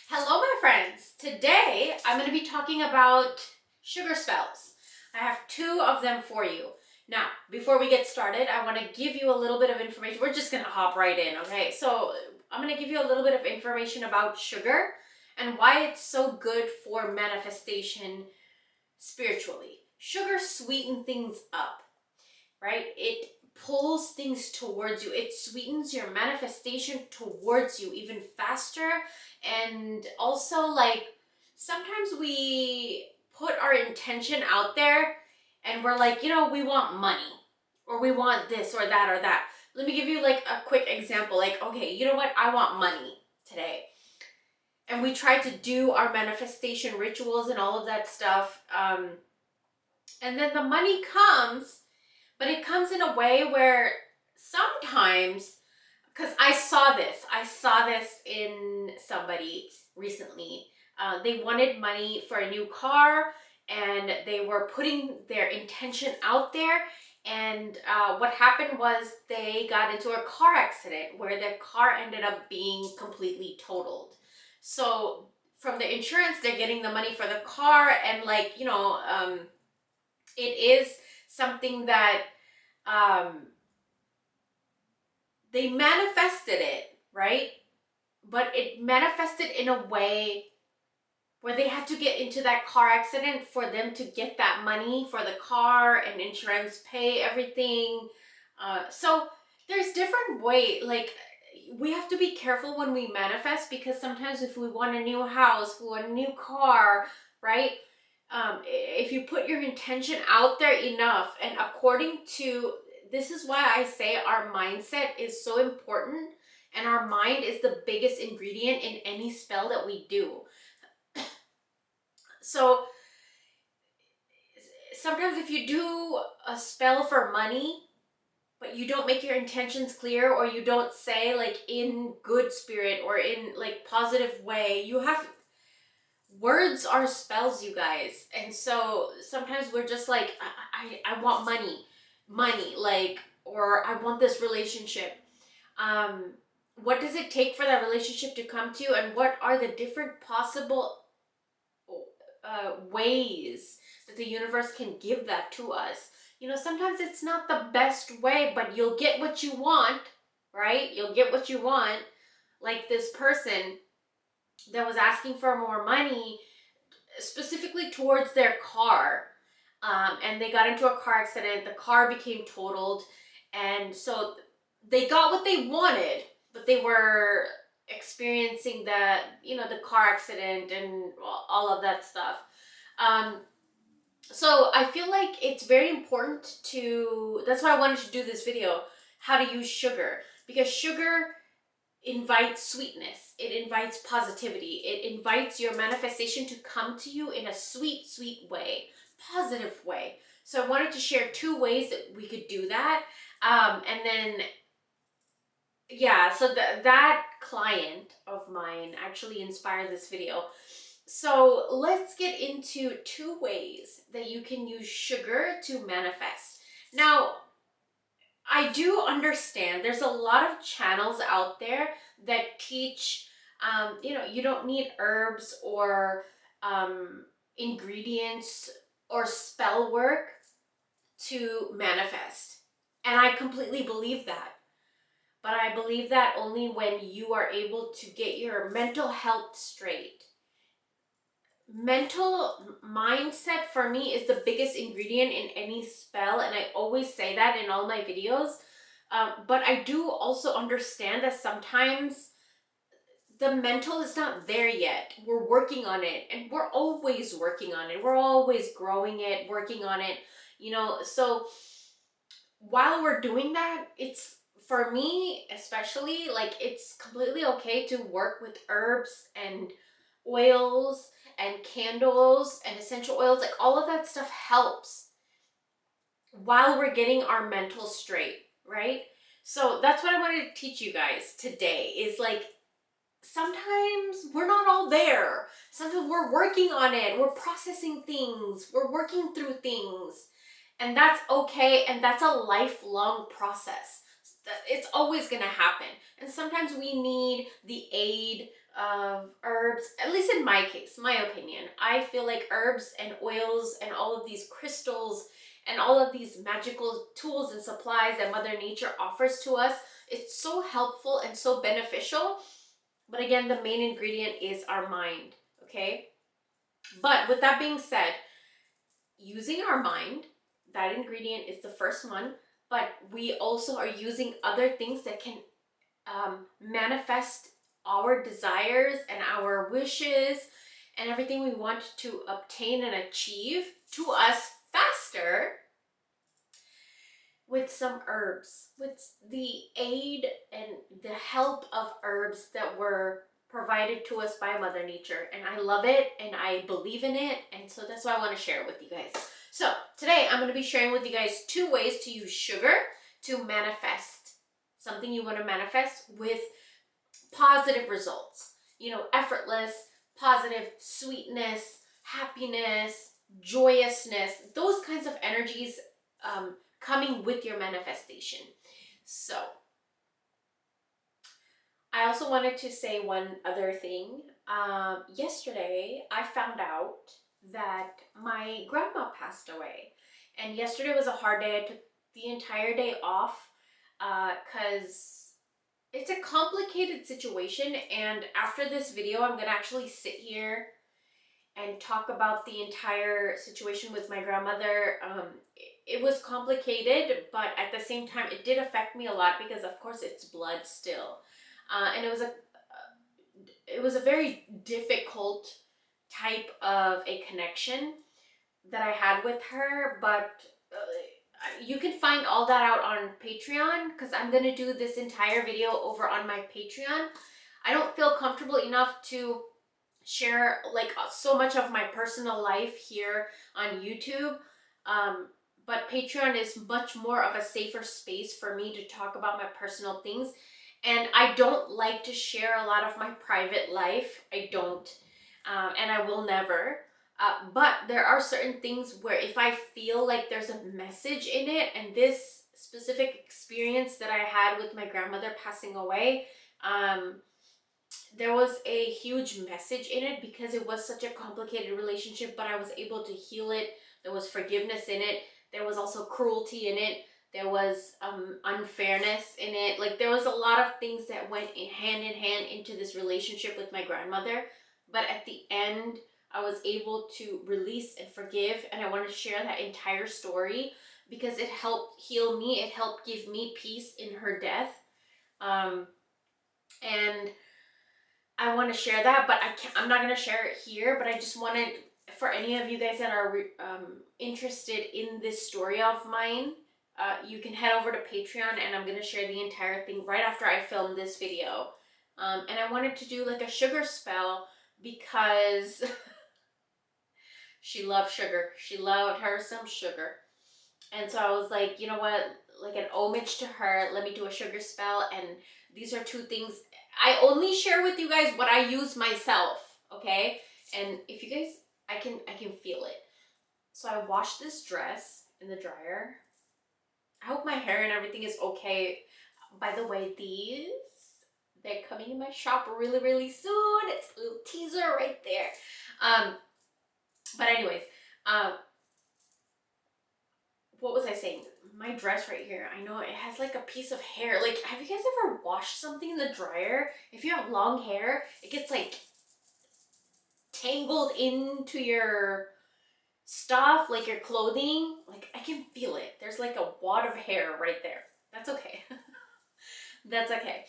Hello, my friends. Today, I'm going to be talking about sugar spells. I have two of them for you. Now, before we get started, I want to give you a little bit of information. We're just going to hop right in, okay? So, I'm going to give you a little bit of information about sugar and why it's so good for manifestation spiritually. Sugar sweetens things up, right? It pulls things towards you. It sweetens your manifestation towards you even faster. And also, like, sometimes we put our intention out there and we're like, we want money or we want this or that or that. Let me give you like a quick example. Like, okay, you know what? I want money today. And we try to do our manifestation rituals and all of that stuff. And then the money comes, but it comes in a way where sometimes, because I saw this in somebody recently. They wanted money for a new car and they were putting their intention out there. And what happened was they got into a car accident where their car ended up being completely totaled. So from the insurance, they're getting the money for the car, and it is something that they manifested it, right? But it manifested in a way where they had to get into that car accident for them to get that money for the car and insurance pay everything. So there's different way, like we have to be careful when we manifest, because sometimes if we want a new house, we want a new car, right? If you put your intention out there enough, and according to, this is why I say our mindset is so important, and our mind is the biggest ingredient in any spell that we do. So sometimes if you do a spell for money, but you don't make your intentions clear, or you don't say like in good spirit or in like positive way, you have, words are spells, you guys. And so sometimes we're just like, I want money, like, or I want this relationship. What does it take for that relationship to come to you, and what are the different possible ways that the universe can give that to us? Sometimes it's not the best way, but you'll get what you want, right? You'll get what you want. Like this person that was asking for more money, specifically towards their car. And they got into a car accident. The car became totaled. And so they got what they wanted, but they were experiencing the car accident and all of that stuff. So I feel like it's very important that's why I wanted to do this video, how to use sugar. Because sugar invites sweetness, it invites positivity, it invites your manifestation to come to you in a sweet, sweet way, positive way. So I wanted to share two ways that we could do that. And then, yeah, so that client of mine actually inspired this video. So let's get into two ways that you can use sugar to manifest. Now, I do understand there's a lot of channels out there that teach, you don't need herbs or ingredients or spell work to manifest. And I completely believe that. But I believe that only when you are able to get your mental health straight. Mental mindset for me is the biggest ingredient in any spell, and I always say that in all my videos. But I do also understand that sometimes the mental is not there yet. We're working on it, and we're always working on it. We're always growing it, working on it, So while we're doing that, it's, for me especially, like, it's completely okay to work with herbs and oils and candles and essential oils. Like, all of that stuff helps while we're getting our mental straight, right? So that's what I wanted to teach you guys today, is like, sometimes we're not all there. Sometimes we're working on it, we're processing things, we're working through things, and that's okay. And that's a lifelong process. It's always gonna happen. And sometimes we need the aid of herbs, at least in my case, my opinion. I feel like herbs and oils and all of these crystals and all of these magical tools and supplies that Mother Nature offers to us, it's so helpful and so beneficial. But again, the main ingredient is our mind, okay? But with that being said, using our mind, that ingredient is the first one, but we also are using other things that can manifest our desires and our wishes and everything we want to obtain and achieve to us faster with some herbs, with the aid and the help of herbs that were provided to us by Mother Nature. And I love it and I believe in it. And so that's why I want to share it with you guys. So today I'm going to be sharing with you guys 2 ways to use sugar to manifest something you want to manifest with positive results. You know, effortless, positive sweetness, happiness, joyousness, those kinds of energies coming with your manifestation. So I also wanted to say one other thing. Yesterday I found out that my grandma passed away, and yesterday was a hard day. I took the entire day off because it's a complicated situation, and after this video I'm gonna actually sit here and talk about the entire situation with my grandmother. It was complicated, but at the same time it did affect me a lot because of course it's blood still, and it was a very difficult type of a connection that I had with her. But you can find all that out on Patreon, because I'm gonna do this entire video over on my Patreon. I don't feel comfortable enough to share like so much of my personal life here on YouTube, but Patreon is much more of a safer space for me to talk about my personal things. And I don't like to share a lot of my private life. I don't, and I will never. But there are certain things where if I feel like there's a message in it, and this specific experience that I had with my grandmother passing away, there was a huge message in it because it was such a complicated relationship, but I was able to heal it. There was forgiveness in it. There was also cruelty in it. There was unfairness in it. Like, there was a lot of things that went hand in hand into this relationship with my grandmother. But at the end, I was able to release and forgive, and I want to share that entire story because it helped heal me. It helped give me peace in her death. And I want to share that, but I'm not going to share it here, but I just wanted, for any of you guys that are interested in this story of mine, you can head over to Patreon, and I'm going to share the entire thing right after I film this video. And I wanted to do like a sugar spell because she loved sugar. She loved her some sugar. And so I was like, you know what, like an homage to her, let me do a sugar spell. And these are 2 things. I only share with you guys what I use myself, okay? And if you guys, I can feel it. So I washed this dress in the dryer. I hope my hair and everything is okay. By the way, they're coming in my shop really, really soon. It's a little teaser right there. But anyways, what was I saying? My dress right here, I know it has like a piece of hair. Like, have you guys ever washed something in the dryer? If you have long hair, it gets like tangled into your stuff, like your clothing. Like, I can feel it. There's like a wad of hair right there. That's okay. That's okay.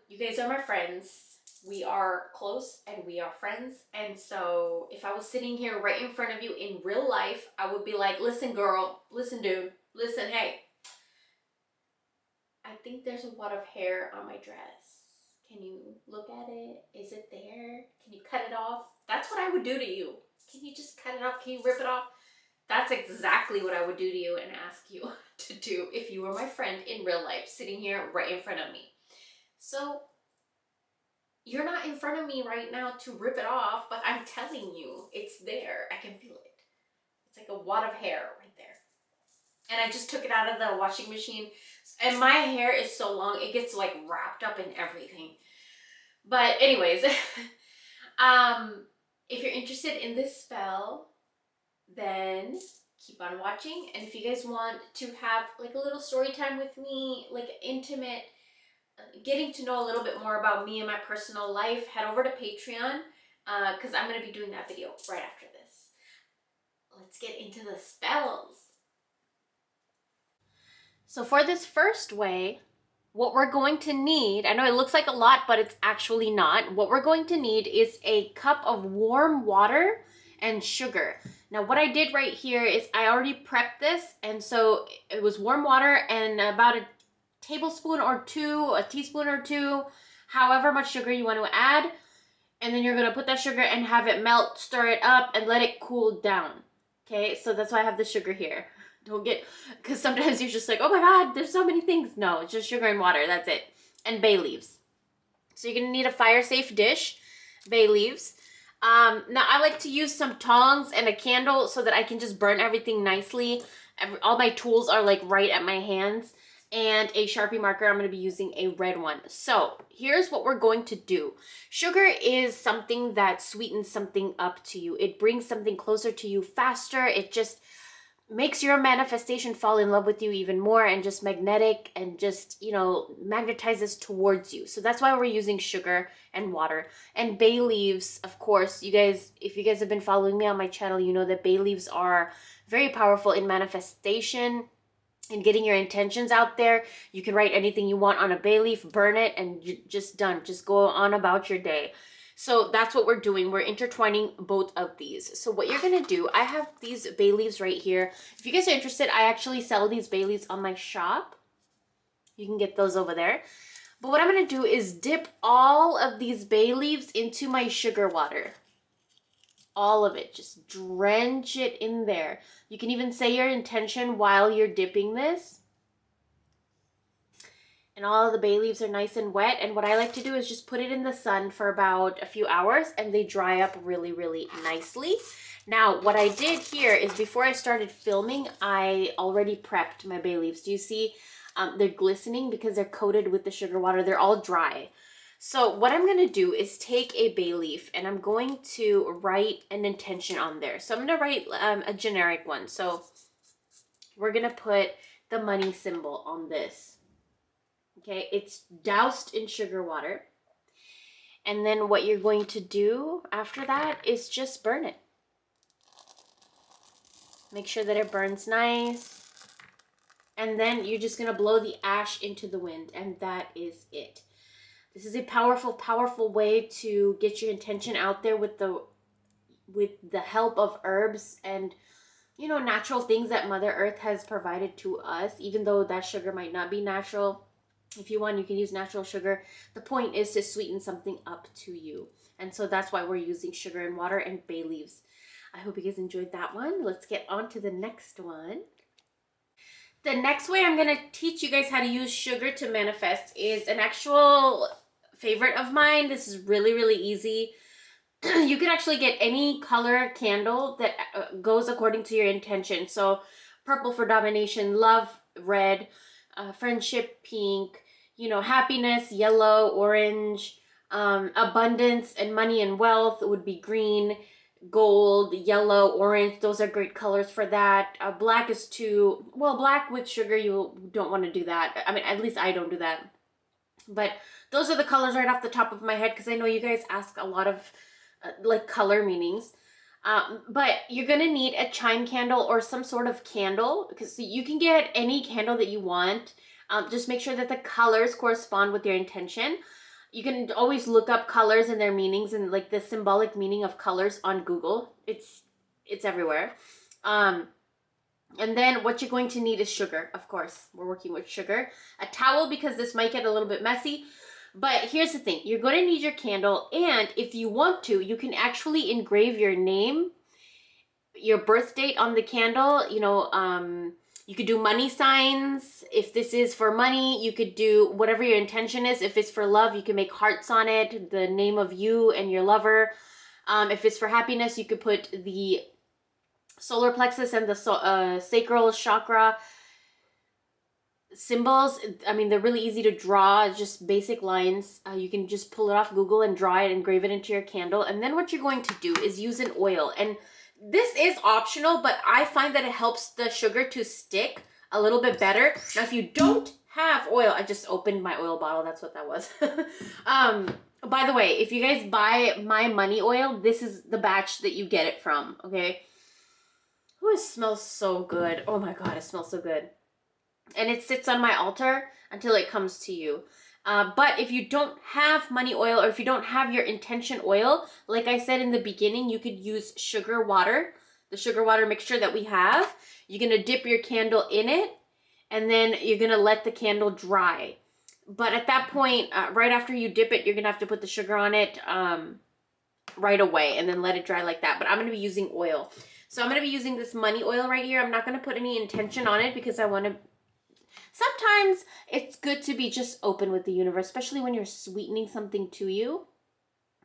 You guys are my friends. We are close and we are friends. And so if I was sitting here right in front of you in real life, I would be like, listen, girl, listen, dude, listen, hey, I think there's a wad of hair on my dress. Can you look at it? Is it there? Can you cut it off? That's what I would do to you. Can you just cut it off? Can you rip it off? That's exactly what I would do to you and ask you to do if you were my friend in real life, sitting here right in front of me. So you're not in front of me right now to rip it off, but I'm telling you, it's there. I can feel it. It's like a wad of hair right there. And I just took it out of the washing machine. And my hair is so long, it gets like wrapped up in everything. But anyways, if you're interested in this spell, then keep on watching. And if you guys want to have like a little story time with me, like intimate, getting to know a little bit more about me and my personal life, head over to Patreon, because I'm going to be doing that video right after this. Let's get into the spells. So for this first way, what we're going to need, I know it looks like a lot, but it's actually not. What we're going to need is a cup of warm water and sugar. Now what I did right here is I already prepped this, and so it was warm water and about a tablespoon or two, a teaspoon or two, however much sugar you want to add. And then you're going to put that sugar and have it melt, stir it up, and let it cool down. Okay, so that's why I have the sugar here. Don't get, because sometimes you're just like, oh my God, there's so many things. No, it's just sugar and water, that's it. And bay leaves. So you're going to need a fire-safe dish, bay leaves. Now I like to use some tongs and a candle so that I can just burn everything nicely. All my tools are like right at my hands. And a Sharpie marker. I'm going to be using a red one. So here's what we're going to do. Sugar is something that sweetens something up to you. It brings something closer to you faster. It just makes your manifestation fall in love with you even more, and just magnetic, and just, you know, magnetizes towards you. So that's why we're using sugar and water. And bay leaves, of course, you guys, if you guys have been following me on my channel, you know that bay leaves are very powerful in manifestation and getting your intentions out there. You can write anything you want on a bay leaf, burn it, and just done. Just go on about your day. So that's what we're doing. We're intertwining both of these. So what you're going to do, I have these bay leaves right here. If you guys are interested, I actually sell these bay leaves on my shop. You can get those over there. But what I'm going to do is dip all of these bay leaves into my sugar water. All of it. Just drench it in there. You can even say your intention while you're dipping this. And all of the bay leaves are nice and wet. And what I like to do is just put it in the sun for about a few hours, and they dry up really, really nicely. Now, what I did here is before I started filming, I already prepped my bay leaves. Do you see? They're glistening because they're coated with the sugar water. They're all dry. So what I'm going to do is take a bay leaf, and I'm going to write an intention on there. So I'm going to write a generic one. So we're going to put the money symbol on this. Okay, it's doused in sugar water. And then what you're going to do after that is just burn it. Make sure that it burns nice. And then you're just going to blow the ash into the wind, and that is it. This is a powerful, powerful way to get your intention out there with the help of herbs and, you know, natural things that Mother Earth has provided to us, even though that sugar might not be natural. If you want, you can use natural sugar. The point is to sweeten something up to you. And so that's why we're using sugar and water and bay leaves. I hope you guys enjoyed that one. Let's get on to the next one. The next way I'm going to teach you guys how to use sugar to manifest is an actual favorite of mine. This is really, really easy. You can actually get any color candle that goes according to your intention. So purple for domination, love, red, friendship, pink, you know, happiness, yellow, orange, abundance and money and wealth would be green, gold, yellow, orange. Those are great colors for that. Black is too, well, black with sugar, you don't want to do that. I mean, at least I don't do that. But those are the colors right off the top of my head, because I know you guys ask a lot of like color meanings. But you're going to need a chime candle or some sort of candle, because you can get any candle that you want. Just make sure that the colors correspond with your intention. You can always look up colors and their meanings and like the symbolic meaning of colors on Google. It's everywhere. And then what you're going to need is sugar, of course. We're working with sugar. A towel, because this might get a little bit messy. But here's the thing. You're going to need your candle, and if you want to, you can actually engrave your name, your birth date on the candle. You know, you could do money signs. If this is for money, you could do whatever your intention is. If it's for love, you can make hearts on it, the name of you and your lover. If it's for happiness, you could put the solar plexus and the sacral chakra. symbols. I mean, they're really easy to draw, just basic lines. You can just pull it off Google and draw it, engrave it into your candle. And then what you're going to do is use an oil. And this is optional, but I find that it helps the sugar to stick a little bit better. Now, if you don't have oil, I just opened my oil bottle. That's what that was. By the way, if you guys buy my money oil, this is the batch that you get it from, okay? Oh, it smells so good. Oh my God, it smells so good. And it sits on my altar until it comes to you. But if you don't have money oil, or if you don't have your intention oil, like I said in the beginning, you could use sugar water, the sugar water mixture that we have. You're going to dip your candle in it, and then you're going to let the candle dry. But at that point, right after you dip it, you're going to have to put the sugar on it right away and then let it dry like that. But I'm going to be using oil. So I'm going to be using this money oil right here. I'm not going to put any intention on it because I want to... Sometimes it's good to be just open with the universe, especially when you're sweetening something to you.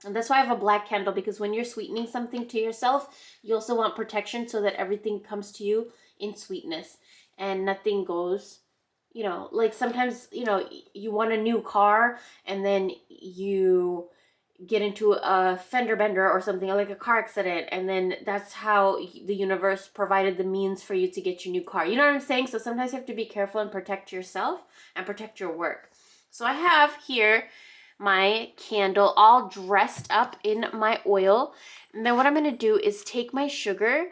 And that's why I have a black candle, because when you're sweetening something to yourself, you also want protection so that everything comes to you in sweetness and nothing goes, you know, like sometimes, you know, you want a new car and then you get into a fender bender or something, like a car accident, and then that's how the universe provided the means for you to get your new car. You know what I'm saying? So sometimes you have to be careful and protect yourself and protect your work. So I have here my candle all dressed up in my oil, and then what I'm going to do is take my sugar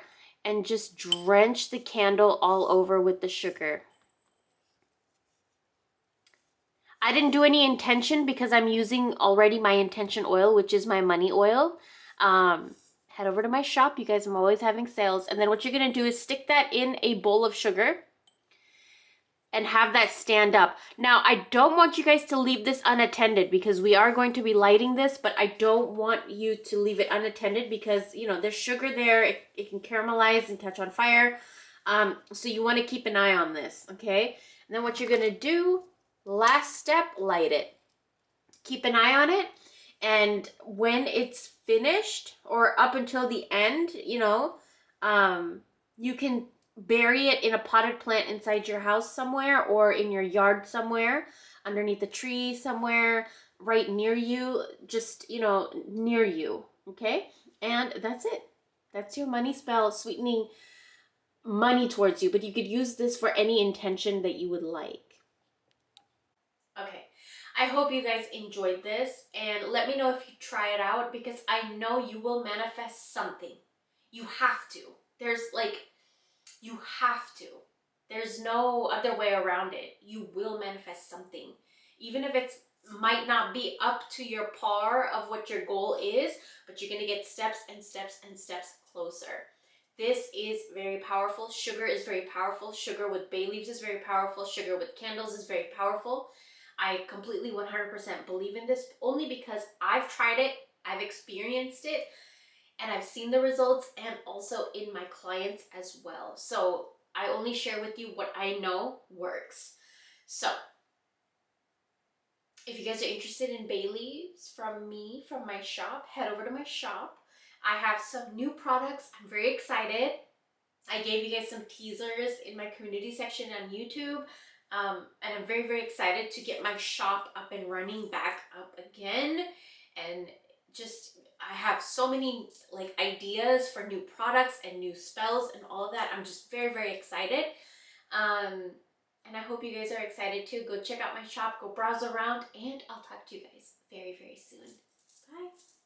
and just drench the candle all over with the sugar. I didn't do any intention because I'm using already my intention oil, which is my money oil. Head over to my shop. You guys, I'm always having sales. And then what you're going to do is stick that in a bowl of sugar and have that stand up. Now, I don't want you guys to leave this unattended because we are going to be lighting this, but I don't want you to leave it unattended because, you know, there's sugar there. It can caramelize and catch on fire. So you want to keep an eye on this, okay? And then what you're going to do... Last step, light it. Keep an eye on it, and when it's finished or up until the end, you know, you can bury it in a potted plant inside your house somewhere, or in your yard somewhere, underneath a tree somewhere, right near you, just, you know, near you, okay? And that's it. That's your money spell, sweetening money towards you, but you could use this for any intention that you would like. Okay, I hope you guys enjoyed this, and let me know if you try it out, because I know you will manifest something. You have to. You have to. There's no other way around it. You will manifest something. Even if it might not be up to your par of what your goal is, but you're going to get steps and steps and steps closer. This is very powerful. Sugar is very powerful. Sugar with bay leaves is very powerful. Sugar with candles is very powerful. I completely 100% believe in this, only because I've tried it, I've experienced it, and I've seen the results, and also in my clients as well. So I only share with you what I know works. So if you guys are interested in bay leaves from me, from my shop, head over to my shop. I have some new products. I'm very excited. I gave you guys some teasers in my community section on YouTube. And I'm very, very excited to get my shop up and running back up again. And just, I have so many like ideas for new products and new spells and all of that. I'm just very, very excited. And I hope you guys are excited too. Go check out my shop, go browse around, and I'll talk to you guys very, very soon. Bye.